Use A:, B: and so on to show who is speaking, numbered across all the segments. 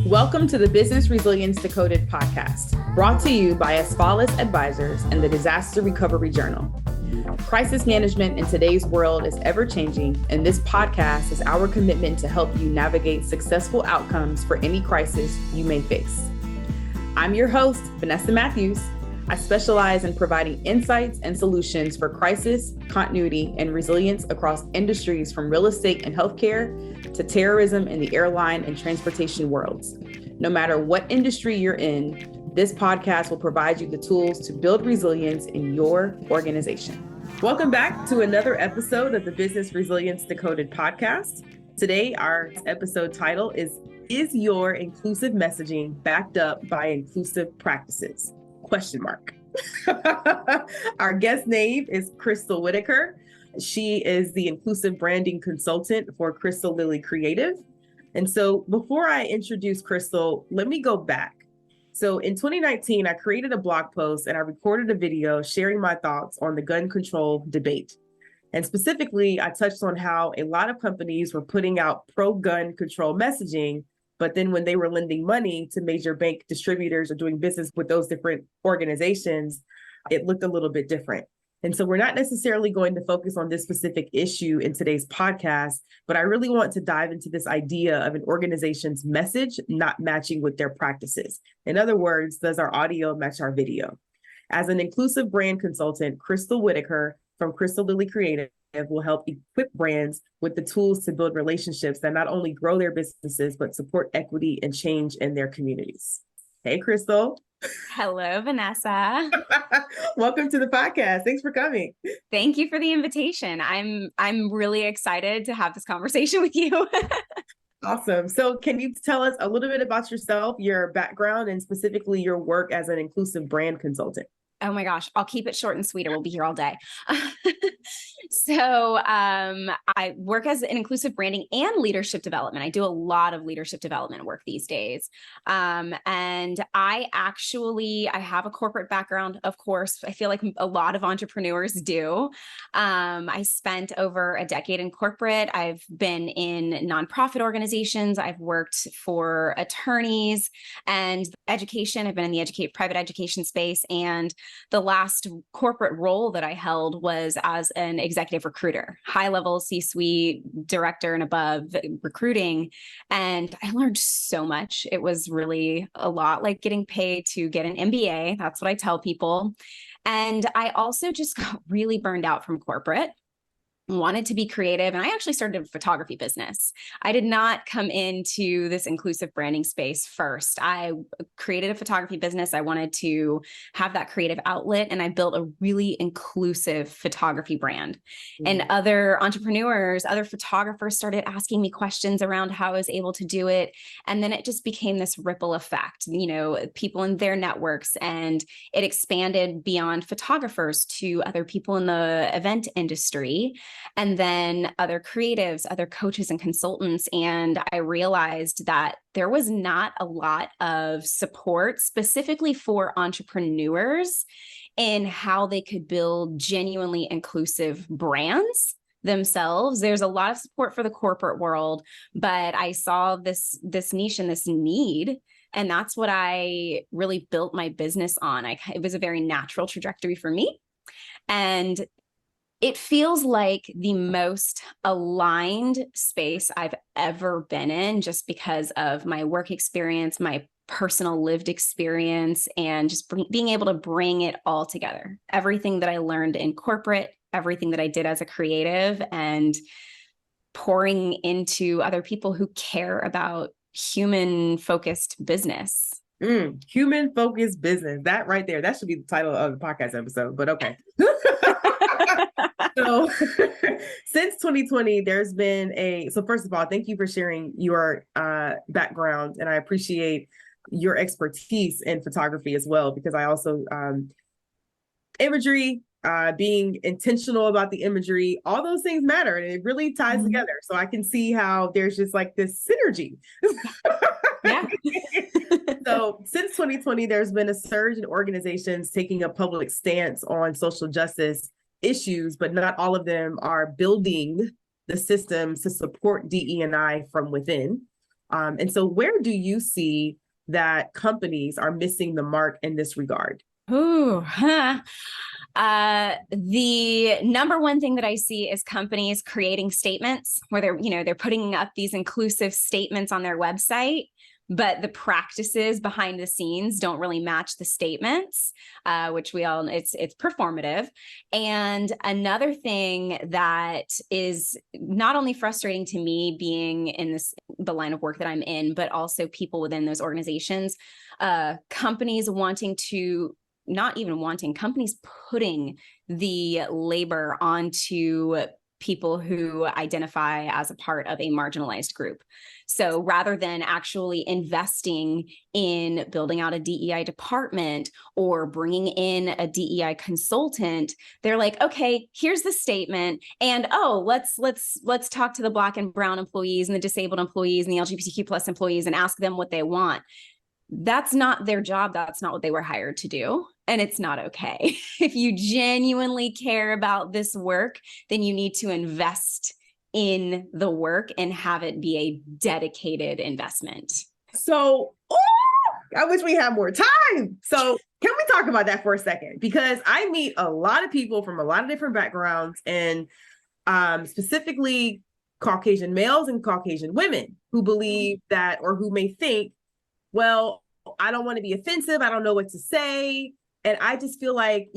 A: Welcome to the Business Resilience Decoded podcast, brought to you by Asfalis Advisors and the Disaster Recovery Journal. Crisis management in today's world is ever-changing, and this podcast is our commitment to help you navigate successful outcomes for any crisis you may face. I'm your host, Vanessa Matthews. I specialize in providing insights and solutions for crisis, continuity, and resilience across industries from real estate and healthcare to terrorism in the airline and transportation worlds. No matter what industry you're in, this podcast will provide you the tools to build resilience in your organization. Welcome back to another episode of the Business Resilience Decoded podcast. Today, our episode title is your inclusive messaging backed up by inclusive practices? ? Our guest name is Crystal Whiteaker. She is the inclusive branding consultant for Crystal Lily Creative. And so before I introduce Crystal, let me go back. So in 2019, I created a blog post and I recorded a video sharing my thoughts on the gun control debate. And specifically, I touched on how a lot of companies were putting out pro-gun control messaging, but then when they were lending money to major bank distributors or doing business with those different organizations, it looked a little bit different. And so we're not necessarily going to focus on this specific issue in today's podcast, but I really want to dive into this idea of an organization's message not matching with their practices. In other words, does our audio match our video? As an inclusive brand consultant, Crystal Whiteaker from Crystal Lily Creative will help equip brands with the tools to build relationships that not only grow their businesses, but support equity and change in their communities. Hey, Crystal.
B: Hello, Vanessa.
A: Welcome to the podcast. Thanks for coming.
B: Thank you for the invitation. I'm really excited to have this conversation with you.
A: Awesome. So can you tell us a little bit about yourself, your background, and specifically your work as an inclusive brand consultant?
B: Oh my gosh, I'll keep it short and sweet or we'll be here all day. So I work as an inclusive branding and leadership development. I do a lot of leadership development work these days. And I have a corporate background, of course. I feel like a lot of entrepreneurs do. I spent over a decade in corporate. I've been in nonprofit organizations. I've worked for attorneys and education. I've been in the private education space. And the last corporate role that I held was as an executive recruiter, high-level C-suite director and above recruiting. And I learned so much. It was really a lot like getting paid to get an MBA. That's what I tell people. And I also just got really burned out from corporate. Wanted to be creative. And I actually started a photography business. I did not come into this inclusive branding space first. I created a photography business. I wanted to have that creative outlet, and I built a really inclusive photography brand. And other entrepreneurs, other photographers started asking me questions around how I was able to do it. And then it just became this ripple effect, people in their networks, and it expanded beyond photographers to other people in the event industry. And then other creatives, other coaches and consultants. And I realized that there was not a lot of support specifically for entrepreneurs in how they could build genuinely inclusive brands themselves. There's a lot of support for the corporate world, but I saw this niche and this need. And that's what I really built my business on. It was a very natural trajectory for me. And it feels like the most aligned space I've ever been in, just because of my work experience, my personal lived experience, and just being able to bring it all together. Everything that I learned in corporate, everything that I did as a creative, and pouring into other people who care about human-focused business.
A: Human-focused business. That right there. That should be the title of the podcast episode, but okay. So since 2020, there's been so first of all, thank you for sharing your background. And I appreciate your expertise in photography as well, because I also, imagery, being intentional about the imagery, all those things matter, and it really ties together. So I can see how there's just like this synergy.
B: Yeah.
A: So since 2020, there's been a surge in organizations taking a public stance on social justice issues, but not all of them are building the systems to support DE&I from within. And so where do you see that companies are missing the mark in this regard?
B: Ooh, huh. The number one thing that I see is companies creating statements where they're putting up these inclusive statements on their website, but the practices behind the scenes don't really match the statements, which it's performative. And another thing that is not only frustrating to me being in the line of work that I'm in, but also people within those organizations, companies companies putting the labor onto people who identify as a part of a marginalized group. So rather than actually investing in building out a DEI department or bringing in a DEI consultant, they're like, okay, here's the statement. And let's talk to the Black and brown employees and the disabled employees and the LGBTQ plus employees and ask them what they want. That's not their job. That's not what they were hired to do. And it's not okay. If you genuinely care about this work, then you need to invest in the work and have it be a dedicated investment.
A: So, I wish we had more time. So can we talk about that for a second? Because I meet a lot of people from a lot of different backgrounds, and specifically Caucasian males and Caucasian women who believe that, or who may think, well, I don't want to be offensive. I don't know what to say. And I just feel like,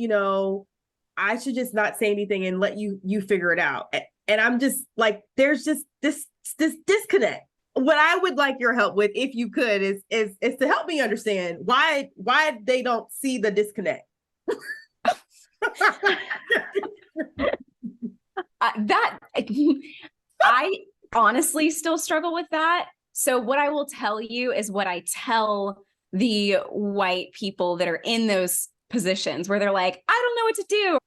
A: I should just not say anything and let you figure it out. And I'm just like, there's just this disconnect. What I would like your help with, if you could, is to help me understand why they don't see the disconnect.
B: I honestly still struggle with that. So what I will tell you is what I tell the white people that are in those positions where they're like, I don't know what to do.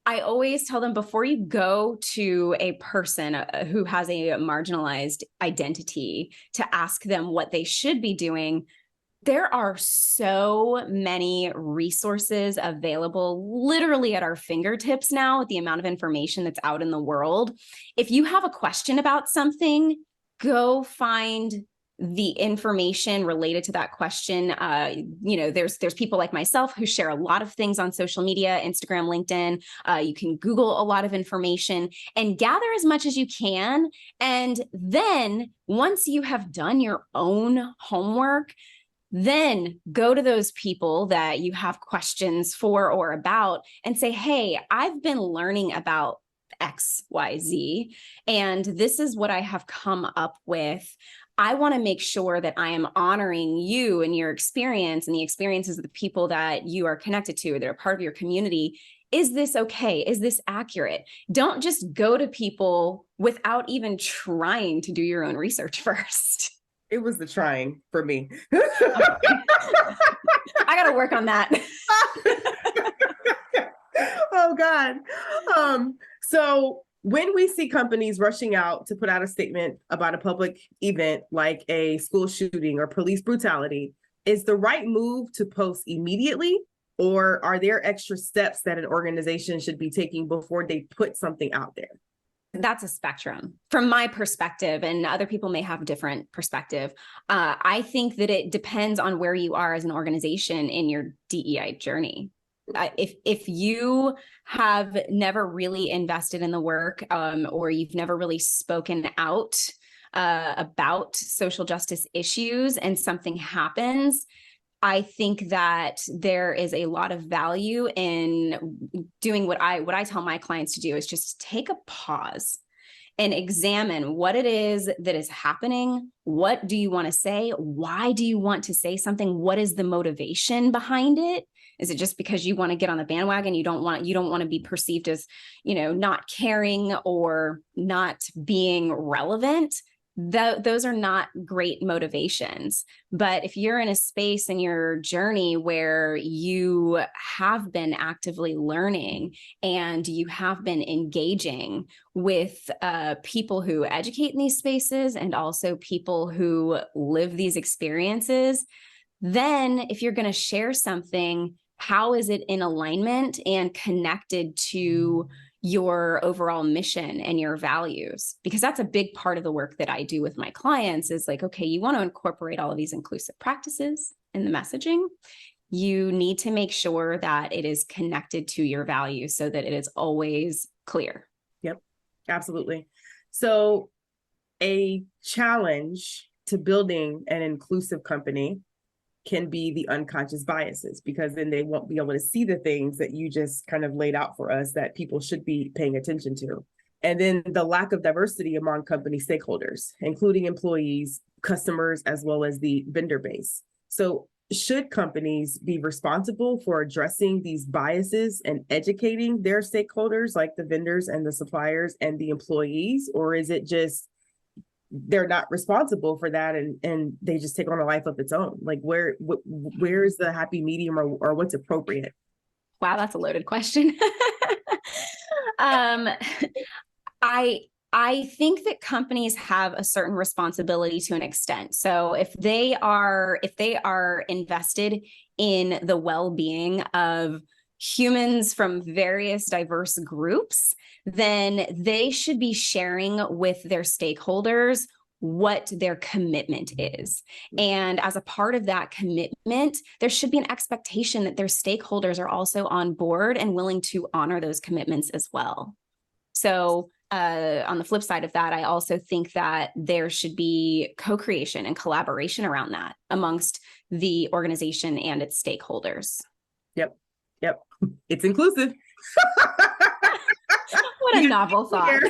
B: I always tell them, before you go to a person who has a marginalized identity to ask them what they should be doing, there are so many resources available literally at our fingertips now with the amount of information that's out in the world. If you have a question about something, go find the information related to that question. There's people like myself who share a lot of things on social media, Instagram, LinkedIn. You can Google a lot of information and gather as much as you can. And then once you have done your own homework, then go to those people that you have questions for or about and say, hey, I've been learning about XYZ, and this is what I have come up with. I want to make sure that I am honoring you and your experience and the experiences of the people that you are connected to, that are part of your community. Is this okay? Is this accurate? Don't just go to people without even trying to do your own research first.
A: It was the trying for me.
B: I got to work on that.
A: Oh God. So when we see companies rushing out to put out a statement about a public event like a school shooting or police brutality, is the right move to post immediately, or are there extra steps that an organization should be taking before they put something out there?
B: That's a spectrum from my perspective, and other people may have a different perspective. I think that it depends on where you are as an organization in your DEI journey. If you have never really invested in the work, or you've never really spoken out about social justice issues and something happens, I think that there is a lot of value in doing what I tell my clients to do, is just take a pause and examine what it is that is happening. What do you want to say? Why do you want to say something? What is the motivation behind it? Is it just because you want to get on the bandwagon? You don't want to be perceived as, not caring or not being relevant? Those are not great motivations. But if you're in a space in your journey where you have been actively learning and you have been engaging with people who educate in these spaces and also people who live these experiences, then if you're going to share something, how is it in alignment and connected to your overall mission and your values, because that's a big part of the work that I do with my clients is like, okay, you want to incorporate all of these inclusive practices in the messaging. You need to make sure that it is connected to your values so that it is always clear.
A: Yep, absolutely. So a challenge to building an inclusive company can be the unconscious biases, because then they won't be able to see the things that you just kind of laid out for us that people should be paying attention to. And then the lack of diversity among company stakeholders, including employees, customers, as well as the vendor base. So should companies be responsible for addressing these biases and educating their stakeholders, like the vendors and the suppliers and the employees? Or is it just they're not responsible for that and they just take on a life of its own? Like where's the happy medium, or what's appropriate?
B: Wow, that's a loaded question. I think that companies have a certain responsibility to an extent. So if they are invested in the well-being of humans from various diverse groups, then they should be sharing with their stakeholders what their commitment is. And as a part of that commitment, there should be an expectation that their stakeholders are also on board and willing to honor those commitments as well. So on the flip side of that, I also think that there should be co-creation and collaboration around that amongst the organization and its stakeholders.
A: Yep. It's inclusive.
B: What a novel thought.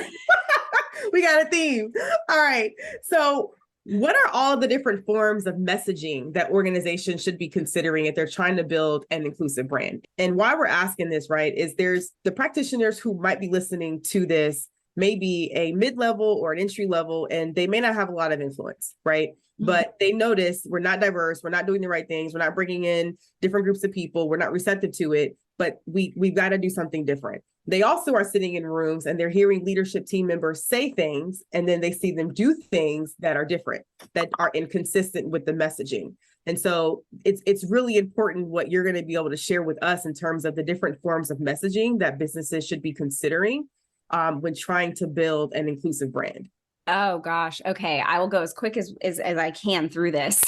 A: We got a theme. All right. So what are all the different forms of messaging that organizations should be considering if they're trying to build an inclusive brand? And why we're asking this, right, is there's the practitioners who might be listening to this, maybe a mid-level or an entry level, and they may not have a lot of influence, right? Mm-hmm. But they notice we're not diverse, we're not doing the right things, we're not bringing in different groups of people, we're not receptive to it, but we've got to do something different. They also are sitting in rooms and they're hearing leadership team members say things, and then they see them do things that are different, that are inconsistent with the messaging. And so it's really important what you're going to be able to share with us in terms of the different forms of messaging that businesses should be considering when trying to build an inclusive brand.
B: Oh gosh. Okay. I will go as quick as I can through this.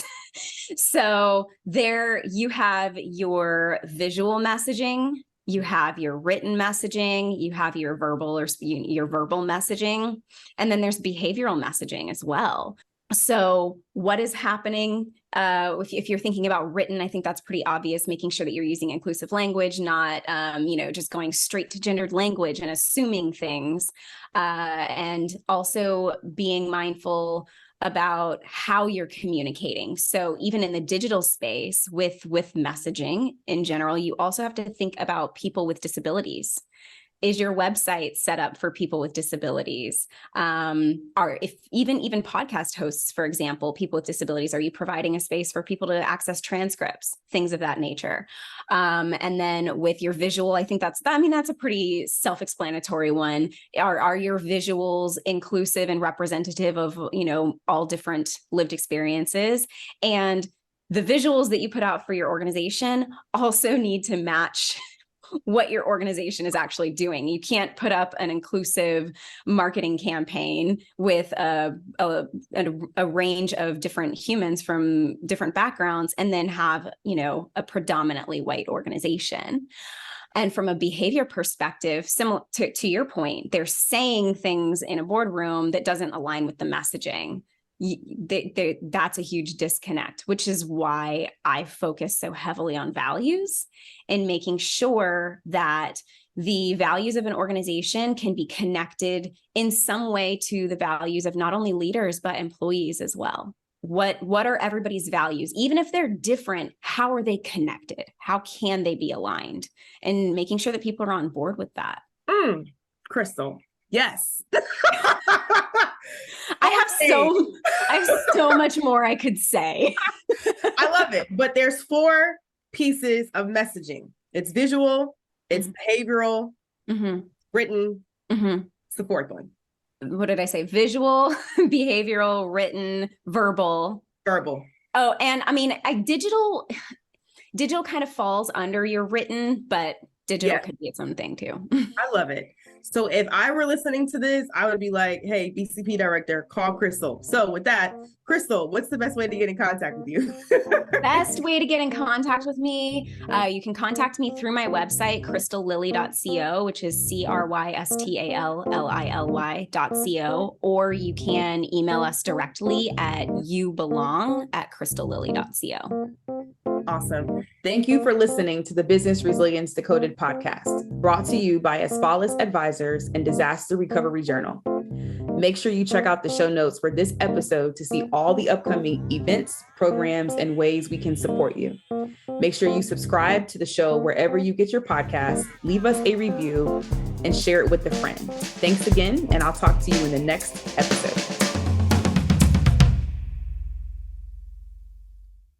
B: So there you have your visual messaging, you have your written messaging, you have your verbal messaging, and then there's behavioral messaging as well. So what is happening if you're thinking about written, I think that's pretty obvious, making sure that you're using inclusive language, not, just going straight to gendered language and assuming things, and also being mindful about how you're communicating. So even in the digital space with messaging in general, you also have to think about people with disabilities. Is your website set up for people with disabilities? Even podcast hosts, for example, people with disabilities, are you providing a space for people to access transcripts, things of that nature? And then with your visual, I think that's a pretty self-explanatory one. Are your visuals inclusive and representative of, all different lived experiences? And the visuals that you put out for your organization also need to match what your organization is actually doing. You can't put up an inclusive marketing campaign with a range of different humans from different backgrounds and then have, a predominantly white organization. And from a behavior perspective, similar to your point, they're saying things in a boardroom that doesn't align with the messaging. That's a huge disconnect, which is why I focus so heavily on values and making sure that the values of an organization can be connected in some way to the values of not only leaders, but employees as well. What are everybody's values? Even if they're different, how are they connected? How can they be aligned? And making sure that people are on board with that.
A: Crystal, yes.
B: I have so much more I could say.
A: I love it. But there's 4 pieces of messaging. It's visual, it's behavioral, written, it's the 4th one.
B: What did I say? Visual, behavioral, written, verbal. Oh, and digital kind of falls under your written, but digital could be its own thing too.
A: I love it. So if I were listening to this, I would be like, hey, BCP director, call Crystal. So with that, Crystal, what's the best way to get in contact with you?
B: Best way to get in contact with me, you can contact me through my website, crystallily.co, which is crystallily.co, or you can email us directly at youbelong@crystalllily.co.
A: Awesome.
C: Thank you for listening to the Business Resilience Decoded podcast, brought to you by Aspalis Advisors and Disaster Recovery Journal. Make sure you check out the show notes for this episode to see all the upcoming events, programs, and ways we can support you. Make sure you subscribe to the show wherever you get your podcasts, leave us a review, and share it with a friend. Thanks again, and I'll talk to you in the next episode.